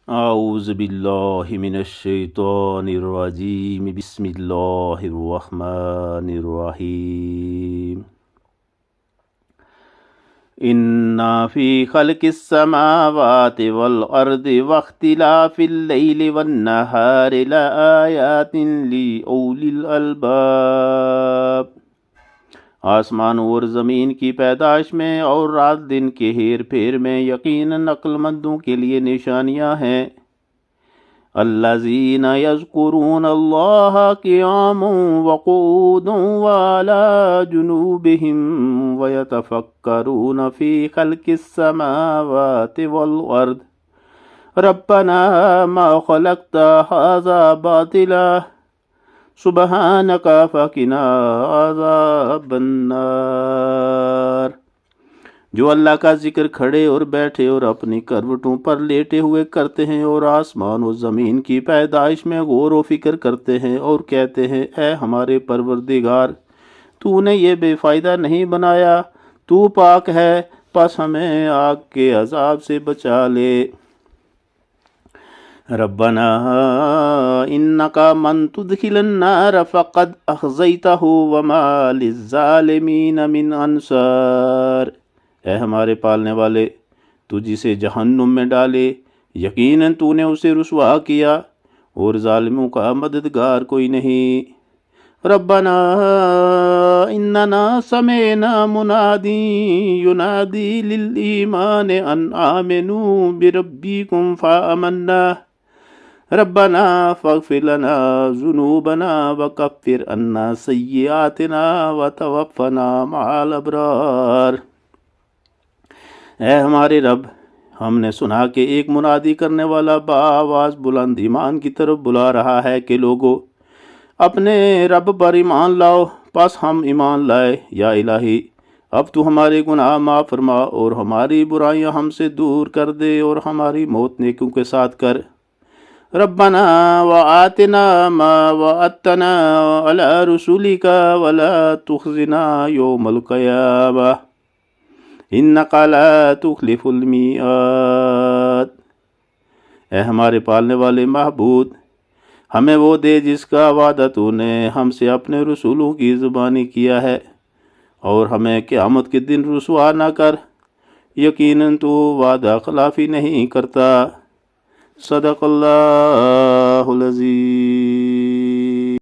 اعوذ باللہ من الشیطان الرجیم، بسم اللہ الرحمن الرحیم۔ ان فی خلق السماوات والارض واختلاف اللیل والنہار لآیات لأولی الالباب۔ آسمانوں اور زمین کی پیدائش میں اور رات دن کے ہیر پھیر میں یقیناً عقل مندوں کے لیے نشانیاں ہیں۔ الذین یذکرون اللہ قیاما وقعودا وعلی جنوبہم ویتفکرون فی خلق السماوات والارض ربنا ما خلقت ھذا باطلا سبحانک فقنا عذاب النار۔ جو اللہ کا ذکر کھڑے اور بیٹھے اور اپنی کروٹوں پر لیٹے ہوئے کرتے ہیں، اور آسمان و زمین کی پیدائش میں غور و فکر کرتے ہیں اور کہتے ہیں اے ہمارے پروردگار، تو نے یہ بے فائدہ نہیں بنایا، تو پاک ہے، پس ہمیں آگ کے عذاب سے بچا لے۔ ربنا انک من تدخل النار فقد اخزیتہ وما للظالمین من انصار۔ اے ہمارے پالنے والے، تو جسے جہنم میں ڈالے یقیناً تو نے اسے رسوا کیا، اور ظالموں کا مددگار کوئی نہیں۔ ربنا اننا سمعنا منادی ینادی للایمان ان آمنوا بربکم فآمنا ربنا فاغفر لنا ذنوبنا وکفر عنا سیئاتنا وتوفنا مع الابرار۔ اے ہمارے رب، ہم نے سنا کہ ایک منادی کرنے والا بآواز بلند ایمان کی طرف بلا رہا ہے کہ لوگو اپنے رب پر ایمان لاؤ، پس ہم ایمان لائے۔ یا الہی، اب تو ہمارے گناہ معاف فرما اور ہماری برائیاں ہم سے دور کر دے، اور ہماری موت نیکیوں کے ساتھ کر۔ ربنا وآتنا ما وعدتنا علی رسولک ولا تخزنا یوم القیامہ انک لا تخلف المیعاد۔ اے ہمارے پالنے والے معبود، ہمیں وہ دے جس کا وعدہ تو نے ہم سے اپنے رسولوں کی زبانی کیا ہے، اور ہمیں قیامت کے دن رسوا نہ کر، یقیناً تو وعدہ خلافی نہیں کرتا۔ صدق اللہ العظیم۔